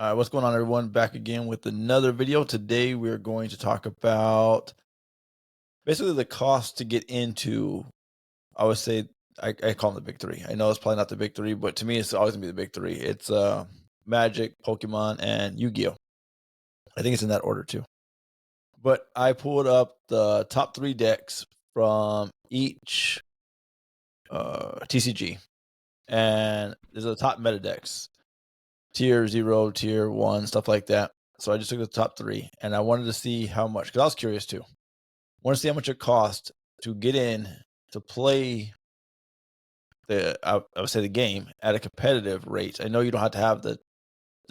What's going on, everyone? Back again with another video. Today, we're going to talk about basically the cost to get into, I would say, I call them the big three. I know it's probably not the big three, but to me, it's always going to be the big three. It's Magic, Pokemon, and Yu-Gi-Oh! I think it's in that order, too. But I pulled up the top 3 decks from each TCG. And there's the top meta decks. Tier 0, tier 1, stuff like that. So I just took the top 3, and I wanted to see how much, because I was curious too. I want to see how much it cost to get in to play I would say the game at a competitive rate. I know you don't have to have the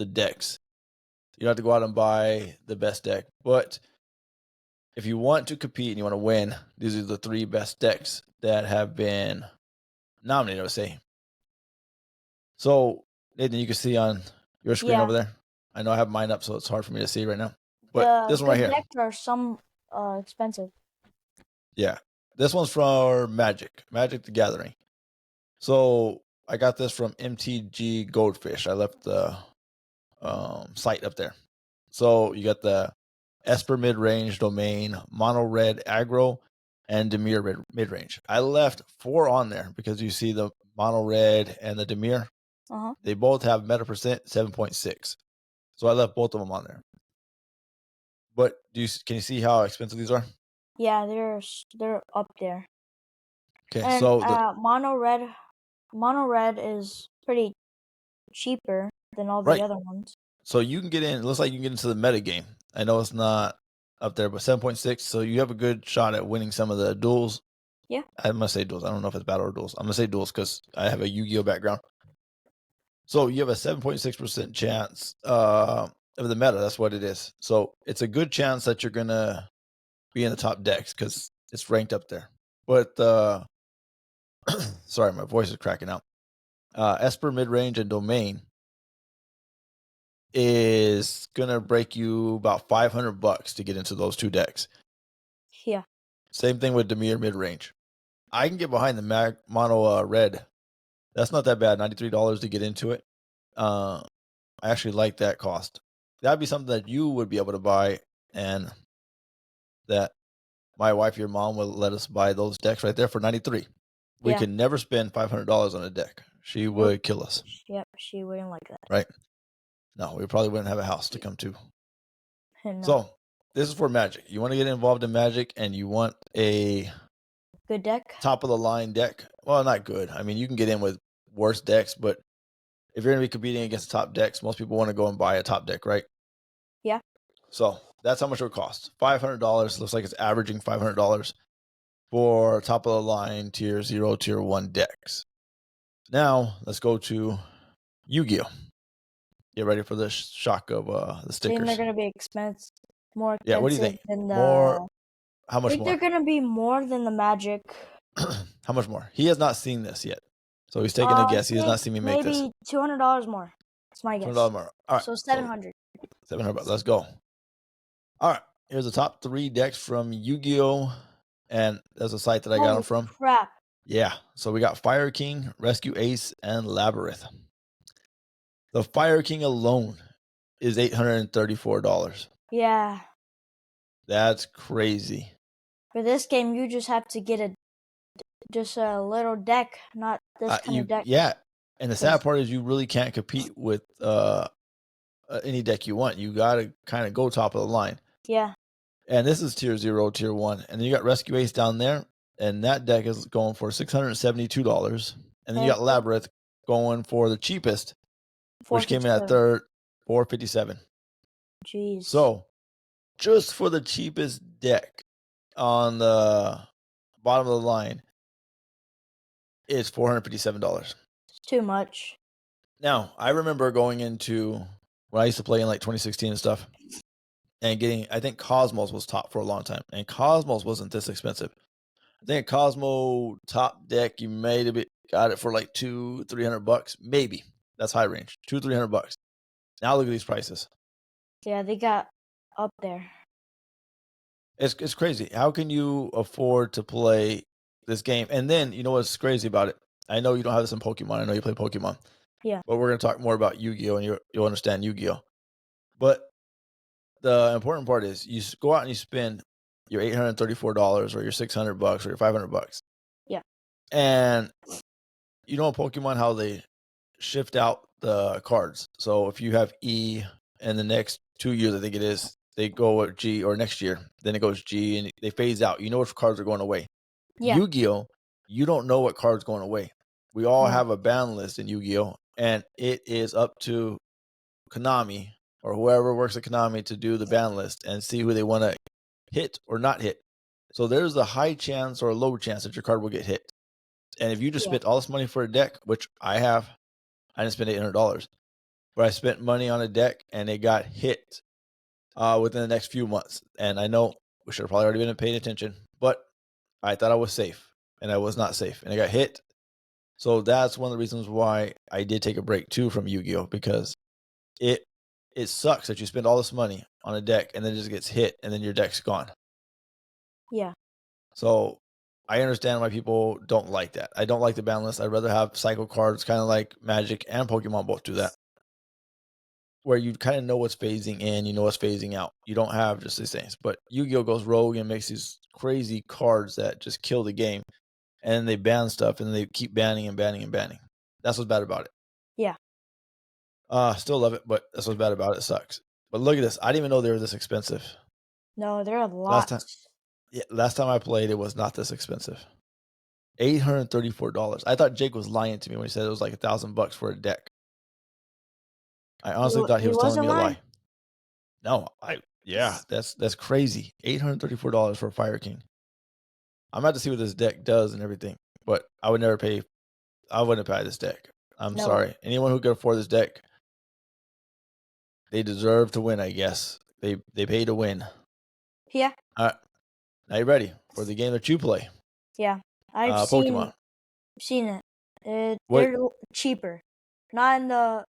decks. You don't have to go out and buy the best deck. But if you want to compete and you want to win, these are the 3 best decks that have been nominated, I would say. So, Nathan, you can see on your screen over there. I know I have mine up, so it's hard for me to see right now. But this one right here. The decks are some expensive. Yeah. This one's for Magic the Gathering. So I got this from MTG Goldfish. I left the site up there. So you got the Esper mid-range domain, Mono Red aggro, and Dimir mid-range. I left 4 on there because you see the Mono Red and the Dimir. They both have meta percent 7.6. So I left both of them on there. But can you see how expensive these are? Yeah, they're up there. Okay, and, so Mono Red is pretty cheaper than all the other ones. So you can get in. It looks like you can get into the meta game. I know it's not up there, but 7.6. So you have a good shot at winning some of the duels. Yeah, I'm gonna say duels. I don't know if it's battle or duels. I'm gonna say duels because I have a Yu-Gi-Oh background. So you have a 7.6% chance of the meta. That's what it is. So it's a good chance that you're gonna be in the top decks because it's ranked up there. But sorry, my voice is cracking out. Esper mid-range and domain is gonna break you about $500 to get into those 2 decks. Yeah. Same thing with Dimir mid-range. I can get behind the Mono Red. That's not that bad. $93 to get into it. I actually like that cost. That'd be something that you would be able to buy, and that my wife, your mom, will let us buy those decks right there for $93. We can never spend $500 on a deck. She would kill us. Yep, she wouldn't like that. Right? No, we probably wouldn't have a house to come to. No. So this is for Magic. You want to get involved in Magic, and you want a good deck, top of the line deck. Well, not good. I mean, you can get in with worse decks, but if you're going to be competing against top decks, most people want to go and buy a top deck, right? Yeah. So that's how much it would cost. $500. Looks like it's averaging $500 for top of the line tier 0, tier 1 decks. Now let's go to Yu-Gi-Oh. Get ready for the shock of the stickers. I think they're going to be expensive. More expensive. Yeah, what do you think? Than the... More? How much more? I think they're going to be more than the Magic. How much more? He has not seen this yet, so he's taking a guess. He has not seen me make this. Maybe $200 more. That's my guess. $200 more. All right. So $700. $700. Let's go. All right. Here's the top 3 decks from Yu-Gi-Oh, and there's a site that I got them from. Crap. Yeah. So we got Fire King, Rescue Ace, and Labyrinth. The Fire King alone is $834. Yeah. That's crazy. For this game, you just have to get a little deck, not this kind of deck. Yeah. And the sad part is you really can't compete with any deck you want. You got to kind of go top of the line. Yeah. And this is tier 0, tier 1. And then you got Rescue Ace down there. And that deck is going for $672. And then you got Labyrinth going for the cheapest, which came in at third, $457. Jeez. So just for the cheapest deck on the bottom of the line, it's $457. It's too much. Now, I remember going into when I used to play in like 2016 and stuff, and getting, I think Cosmos was top for a long time, and Cosmos wasn't this expensive. I think Cosmo top deck, you may have got it for like $200-$300, maybe. That's high range, $200-$300. Now look at these prices. Yeah, they got up there. It's crazy. How can you afford to play this game? And then, you know what's crazy about it? I know you don't have this in Pokemon. I know you play Pokemon. Yeah. But we're going to talk more about Yu-Gi-Oh! And you'll understand Yu-Gi-Oh! But the important part is go out and you spend your $834 or your $600 or your $500. Yeah. And you know Pokemon how they shift out the cards. So if you have E in the next 2 years, I think it is, they go at G, or next year, then it goes G and they phase out. You know which cards are going away. Yeah. Yu-Gi-Oh, you don't know what card's going away. We all No. have a ban list in Yu-Gi-Oh, and it is up to Konami or whoever works at Konami to do the ban list and see who they want to hit or not hit. So there's a high chance or a low chance that your card will get hit. And if you just Yeah. spent all this money for a deck, which I have, I didn't spend $800, but I spent money on a deck and it got hit within the next few months. And I know we should have probably already been paying attention, but I thought I was safe and I was not safe and I got hit. So that's one of the reasons why I did take a break too from Yu-Gi-Oh, because it sucks that you spend all this money on a deck and then it just gets hit and then your deck's gone. Yeah. So I understand why people don't like that. I don't like the ban list. I'd rather have cycle cards, kind of like Magic and Pokemon both do that, where you kind of know what's phasing in, you know what's phasing out. You don't have just these things. But Yu-Gi-Oh goes rogue and makes these crazy cards that just kill the game, and they ban stuff and they keep banning and banning and banning. That's what's bad about it. Yeah. Still love it, but that's what's bad about it. It sucks. But look at this. I didn't even know they were this expensive. No, there are Last time, lots. last time I played, it was not this expensive. $834. I thought Jake was lying to me when he said it was like $1,000 for a deck. I honestly thought he was telling me wasn't a lying? lie. No, that's crazy. $834 for a Fire King. I'm about to see what this deck does and everything, but I wouldn't pay this deck. I'm No. sorry. Anyone who can afford this deck, they deserve to win, I guess. They pay to win. Yeah. All right. Now you ready for the game that you play? Yeah. I've Pokemon. seen it. What They're cheaper. Not in the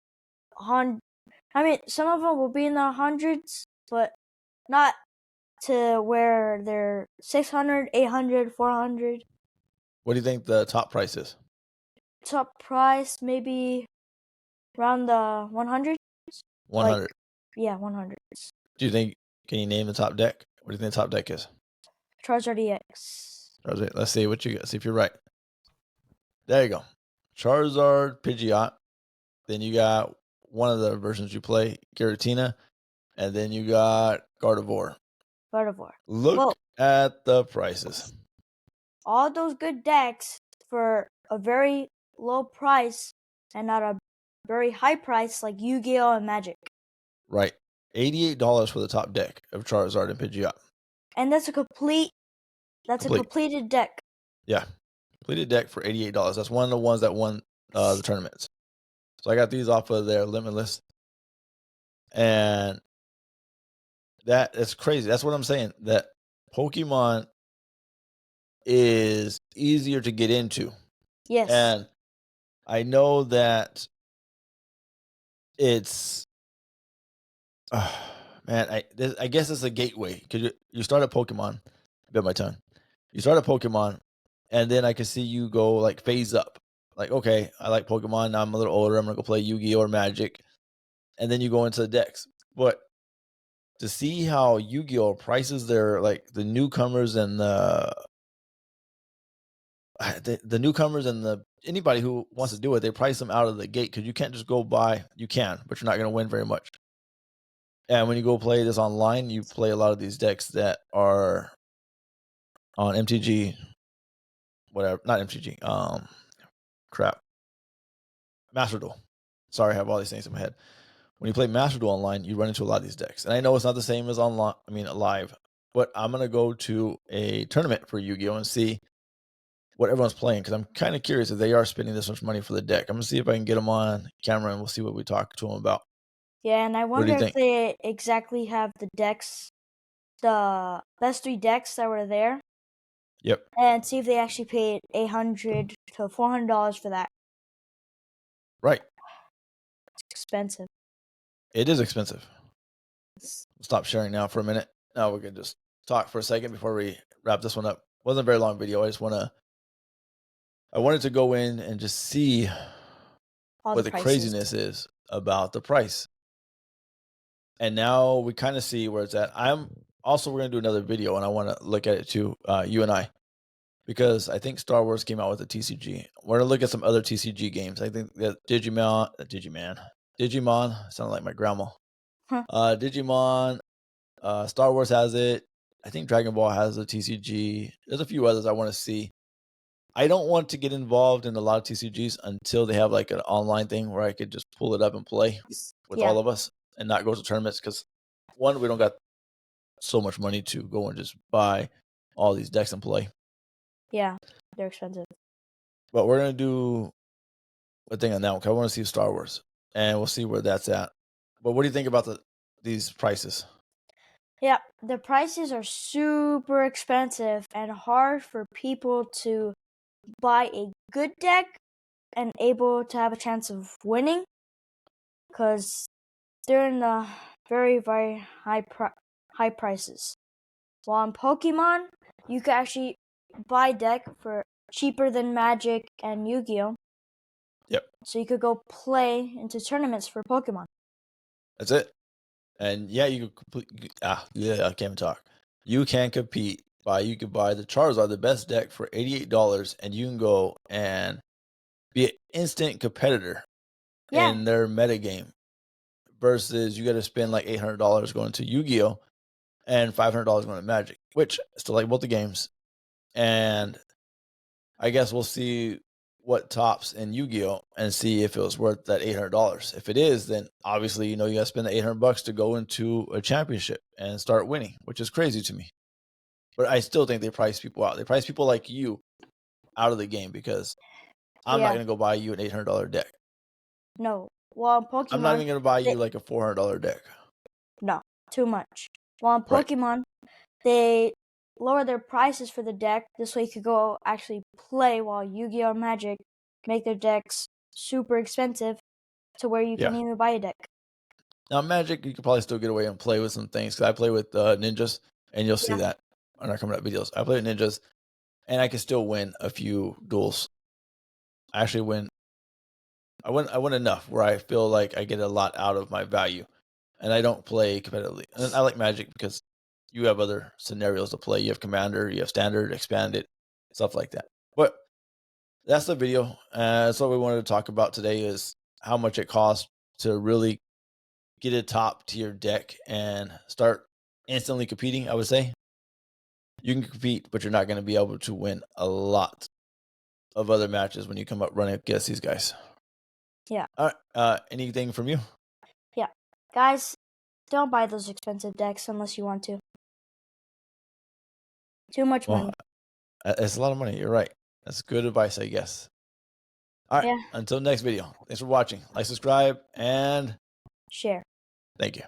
I mean, some of them will be in the hundreds, but not to where they're 600, 800, 400. what do you think the top price is? Top price maybe around the 100. 100. Yeah, 100s. Do you think, can you name the top deck? What do you think the top deck is? Charizard EX. Let's see what you got. See if you're right. There you go. Charizard, Pidgeot. Then you got one of the versions you play, Giratina. And then you got Gardevoir. Gardevoir. Look at the prices. All those good decks for a very low price and not a very high price like Yu-Gi-Oh! And Magic. Right. $88 for the top deck of Charizard and Pidgeot. And that's a completed deck. Yeah. Completed deck for $88. That's one of the ones that won the tournaments. So I got these off of their Limitless. And that's crazy. That's what I'm saying. That Pokemon is easier to get into. Yes. And I know that it's man, I guess it's a gateway because you start at Pokemon. Bit my tongue. You start at Pokemon, and then I can see you go like phase up. Like, okay, I like Pokemon. Now I'm a little older. I'm gonna go play Yu-Gi-Oh or Magic, and then you go into the decks. But to see how Yu-Gi-Oh prices their like the newcomers and the newcomers and the anybody who wants to do it, they price them out of the gate because you can't just go buy. You can, but you're not gonna win very much. And when you go play this online, you play a lot of these decks that are on MTG, whatever, not MTG, crap, Master Duel. Sorry, I have all these things in my head. When you play Master Duel online, you run into a lot of these decks. And I know it's not the same as online, live, but I'm going to go to a tournament for Yu-Gi-Oh! And see what everyone's playing because I'm kind of curious if they are spending this much money for the deck. I'm going to see if I can get them on camera and we'll see what we talk to them about. Yeah, and I What do wonder you if think? they exactly have the decks, the best 3 decks that were there, Yep. and see if they actually paid $800 to $400 for that. Right. It's expensive. It is expensive. Stop sharing now for a minute. Now we can just talk for a second before we wrap this one up. Wasn't a very long video. I wanted to go in and just see All what the the prices. craziness is about the price. And now we kind of see where it's at. We're gonna do another video, and I want to look at it too, you and I, because I think Star Wars came out with a TCG. We're gonna look at some other TCG games. I think that Digimon sounded like my grandma. Huh. Digimon, Star Wars has it. I think Dragon Ball has a TCG. There's a few others I want to see. I don't want to get involved in a lot of TCGs until they have like an online thing where I could just pull it up and play with Yeah, all of us and not go to tournaments. Because one, we don't got so much money to go and just buy all these decks and play. yeah, they're expensive. But we're gonna do a thing on that one. 'Cause I want to see Star Wars, and we'll see where that's at. But what do you think about these prices? Yeah, the prices are super expensive and hard for people to buy a good deck and able to have a chance of winning because they're in the very, very high prices. While in Pokemon, you can actually buy deck for cheaper than Magic and Yu-Gi-Oh. Yep, So you could go play into tournaments for Pokemon. that's it. And yeah, you can yeah, I can't even talk. You can compete you can buy the Charizard, the best deck, for $88, and you can go and be an instant competitor Yeah, in their meta game. Versus you got to spend like $800 going to Yu-Gi-Oh and $500 going to Magic, which still like both the games. And I guess we'll see what tops in Yu-Gi-Oh and see if it was worth that $800. If it is, then obviously you got to spend the $800 to go into a championship and start winning, which is crazy to me. But I still think they price people out. They price people like you out of the game because I'm not yeah, going to go buy you an $800 deck. no. While in I'm not Pokemon, even going to buy they, you like a $400 deck. no, too much. While in Right. Pokemon, they lower their prices for the deck. This way you could go actually play while Yu-Gi-Oh! And Magic make their decks super expensive to where you Yeah. can't even buy a deck. Now, Magic, you could probably still get away and play with some things because I play with ninjas, and you'll see Yeah. that on our coming up videos. I play with ninjas, and I can still win a few duels. I actually win. I win enough where I feel like I get a lot out of my value, and I don't play competitively. And I like Magic because you have other scenarios to play. You have Commander, you have Standard, Expanded, stuff like that. But that's the video. That's what we wanted to talk about today: is how much it costs to really get a top tier deck and start instantly competing. I would say you can compete, but you're not going to be able to win a lot of other matches when you come up running against these guys. Yeah. All right. Anything from you? Yeah. Guys, don't buy those expensive decks unless you want to. Too much Well, money. it's a lot of money. You're right. That's good advice, I guess. All right. Yeah. Until next video. Thanks for watching. Like, subscribe, and Share. thank you.